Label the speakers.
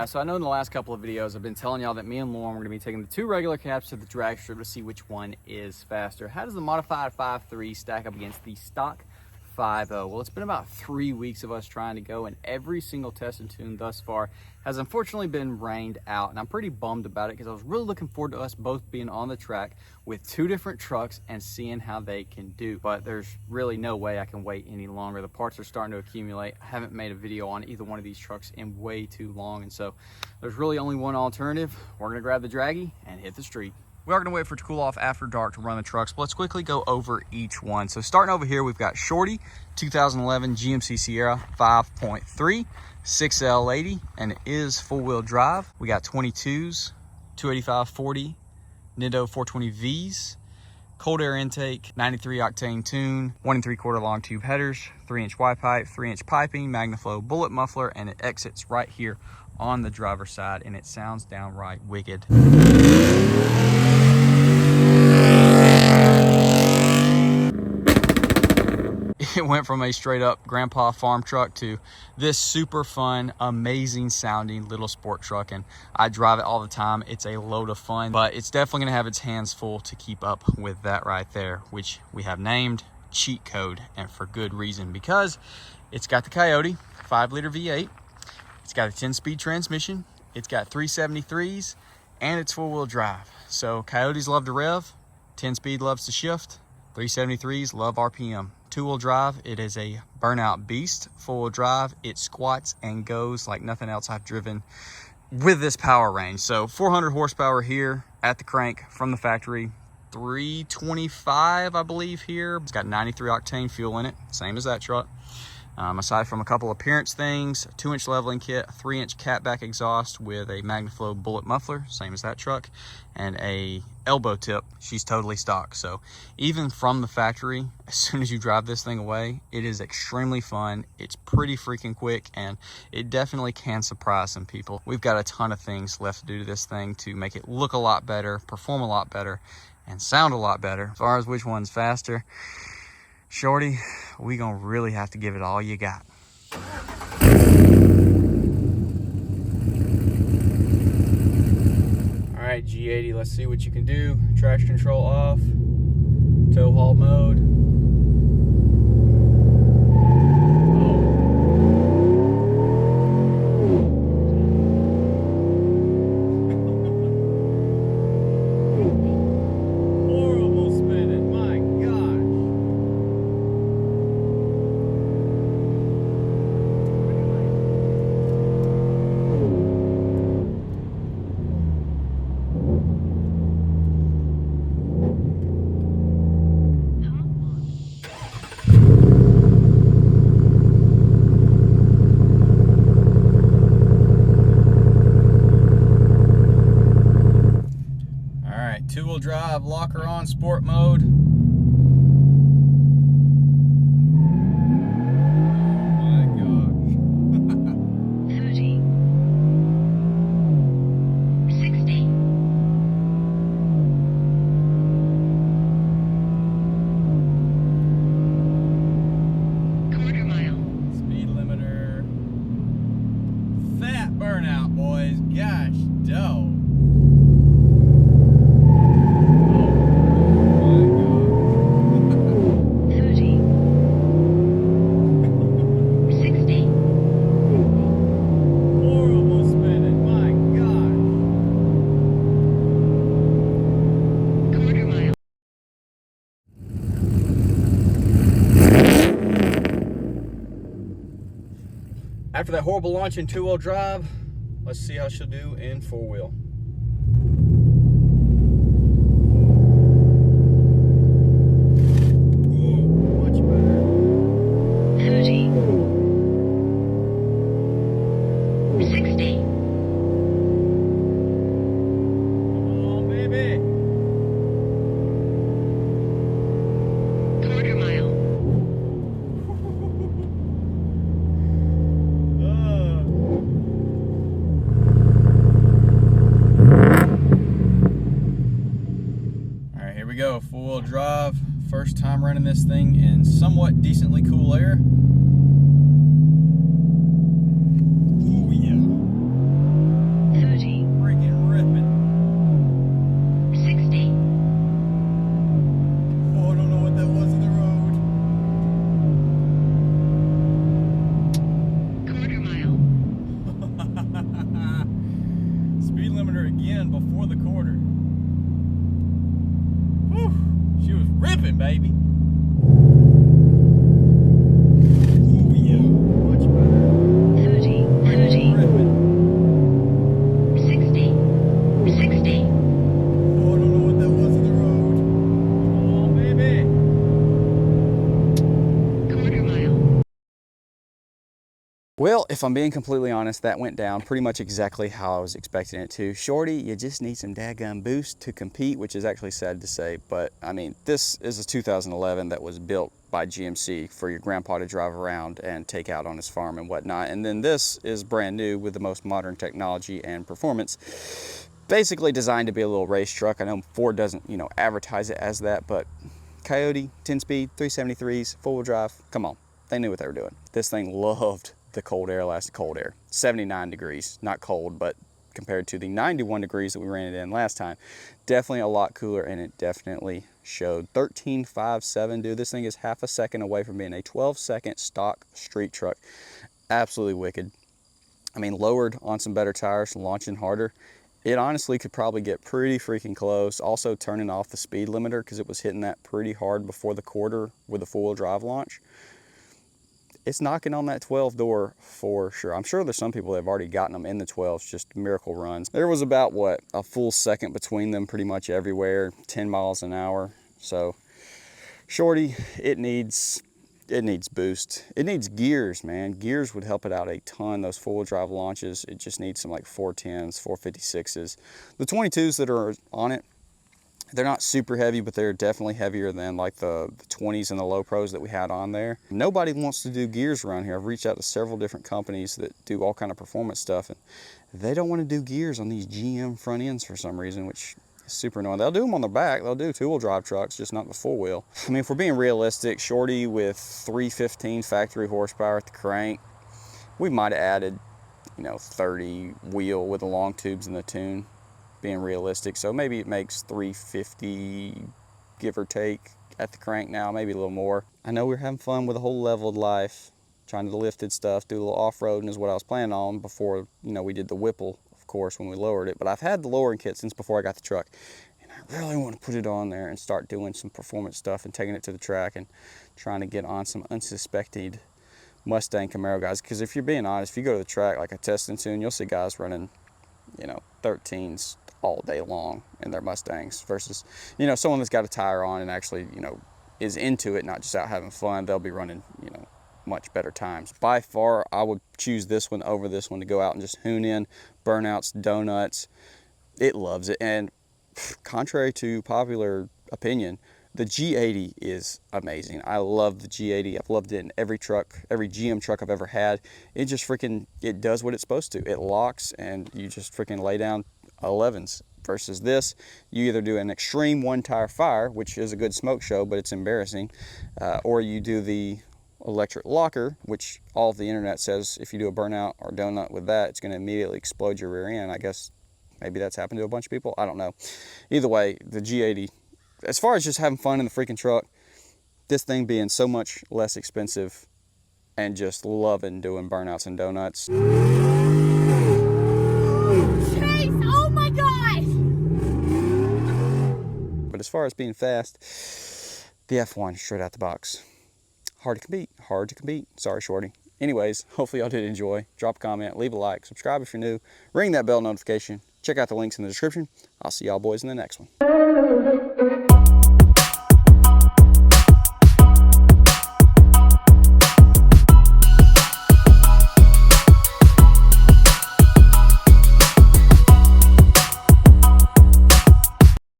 Speaker 1: Guys, so I know in the last couple of videos I've been telling y'all that me and Lauren were going to be taking the two regular cabs to the drag strip to see which one is faster. How does the modified 5.3 stack up against the stock 5.0? Well, it's been about 3 weeks of us trying to go, and every single test and tune thus far has unfortunately been rained out, and I'm pretty bummed about it because I was really looking forward to us both being on the track with two different trucks and seeing how they can do. But there's really no way I can wait any longer. The parts are starting to accumulate. I haven't made a video on either one of these trucks in way too long, and so there's really only one alternative. We're gonna grab the draggy and hit the street. We are going to wait for it to cool off after dark to run the trucks, but let's quickly go over each one. So starting over here, we've got Shorty 2011 GMC Sierra 5.3 6L80, and it is four-wheel drive. We got 22s, 285/40 Nido 420Vs, cold air intake, 93 octane tune, 1 3/4 long tube headers, 3-inch Y pipe, 3-inch piping, MagnaFlow bullet muffler, and it exits right here on the driver's side, and it sounds downright wicked. It went from a straight up grandpa farm truck to this super fun, amazing sounding little sport truck, and I drive it all the time. It's a load of fun, but it's definitely gonna have its hands full to keep up with that right there, which we have named Cheat Code, and for good reason, because it's got the Coyote 5-liter V8, it's got a 10-speed transmission, it's got 373s, and it's four-wheel drive. So Coyotes love to rev, 10-speed loves to shift, 373s love RPM. Two-wheel drive, it is a burnout beast. Four-wheel drive, it squats and goes like nothing else I've driven with this power range. So 400 horsepower here at the crank from the factory, 325 I believe here. It's got 93 octane fuel in it, same as that truck. Aside from a couple appearance things, 2-inch leveling kit, 3-inch catback exhaust with a MagnaFlow bullet muffler, same as that truck, and a elbow tip. She's totally stock. So even from the factory, as soon as you drive this thing away, it is extremely fun. It's pretty freaking quick, and it definitely can surprise some people. We've got a ton of things left to do to this thing to make it look a lot better, perform a lot better, and sound a lot better. As far as which one's faster, Shorty, we gonna really have to give it all you got. All right, G80, let's see what you can do. Traction control off, tow haul mode. Two-wheel drive, locker on, sport mode. Oh my gosh.
Speaker 2: 30, 60. Quarter mile.
Speaker 1: Speed limiter. Fat burnout, boys. Gosh, dough. After that horrible launch in two-wheel drive, let's see how she'll do in four-wheel. Much better.
Speaker 2: 30, 60.
Speaker 1: Come on, baby.
Speaker 2: Quarter mile. Here we go, four-wheel drive. First time running this thing in somewhat decently cool air. Ooh, yeah. baby. Ooh, yeah, much better.
Speaker 3: 30, 30, 60, 60.
Speaker 2: Oh, I don't know what that was in the road. Oh, baby.
Speaker 3: Quarter mile.
Speaker 1: Well, if I'm being completely honest, that went down pretty much exactly how I was expecting it to. Shorty, you just need some daggum boost to compete, which is actually sad to say, but I mean, this is a 2011 that was built by GMC for your grandpa to drive around and take out on his farm and whatnot. And then this is brand new with the most modern technology and performance. Basically designed to be a little race truck. I know Ford doesn't, you know, advertise it as that, but Coyote, 10-speed, 373s, four-wheel drive, come on. They knew what they were doing. This thing loved the cold air, lasted cold air. 79 degrees, not cold, but compared to the 91 degrees that we ran it in last time, definitely a lot cooler, and it definitely showed. 13.57, dude, this thing is half a second away from being a 12-second stock street truck. Absolutely wicked. I mean, lowered on some better tires, launching harder. It honestly could probably get pretty freaking close. Also turning off the speed limiter because it was hitting that pretty hard before the quarter with the four-wheel drive launch. It's knocking on that 12 door for sure. I'm sure there's some people that have already gotten them in the 12s, just miracle runs. There was about, what, a full second between them pretty much everywhere, 10 miles an hour. So, Shorty, it needs boost. It needs gears, man. Gears would help it out a ton. Those four-wheel drive launches, it just needs some like 410s, 456s. The 22s that are on it, they're not super heavy, but they're definitely heavier than like the 20s and the low pros that we had on there. Nobody wants to do gears around here. I've reached out to several different companies that do all kind of performance stuff, and they don't want to do gears on these GM front ends for some reason, which is super annoying. They'll do them on the back. They'll do two-wheel drive trucks, just not the four-wheel. I mean, if we're being realistic, Shorty with 315 factory horsepower at the crank, we might have added, you know, 30 wheel with the long tubes and the tune, being realistic. So maybe it makes 350, give or take, at the crank now, maybe a little more. I know we're having fun with a whole leveled life, trying to do lifted stuff, do a little off-roading is what I was planning on before, you know, we did the Whipple, of course, when we lowered it. But I've had the lowering kit since before I got the truck, and I really want to put it on there and start doing some performance stuff and taking it to the track and trying to get on some unsuspected Mustang Camaro guys. Because if you're being honest, if you go to the track like a testing soon, you'll see guys running, you know, 13s all day long in their Mustangs versus, you know, someone that's got a tire on and actually, you know, is into it, not just out having fun. They'll be running, you know, much better times. By far, I would choose this one over this one to go out and just hoon in burnouts, donuts. It loves it. And contrary to popular opinion, the G80 is amazing. I love the G80. I've loved it in every truck, every GM truck I've ever had. It just freaking, it does what it's supposed to. It locks and you just freaking lay down 11s. Versus this, you either do an extreme one tire fire, which is a good smoke show, but it's embarrassing, or you do the electric locker, which all of the internet says if you do a burnout or donut with that, it's going to immediately explode your rear end. I guess maybe that's happened to a bunch of people. I don't know. Either way, the G80, as far as just having fun in the freaking truck, this thing being so much less expensive and just loving doing burnouts and donuts.
Speaker 4: Chase! Oh my gosh!
Speaker 1: But as far as being fast, the F1 straight out the box. Hard to compete. Sorry, Shorty. Anyways, hopefully y'all did enjoy. Drop a comment, leave a like, subscribe if you're new, ring that bell notification, check out the links in the description. I'll see y'all boys in the next one.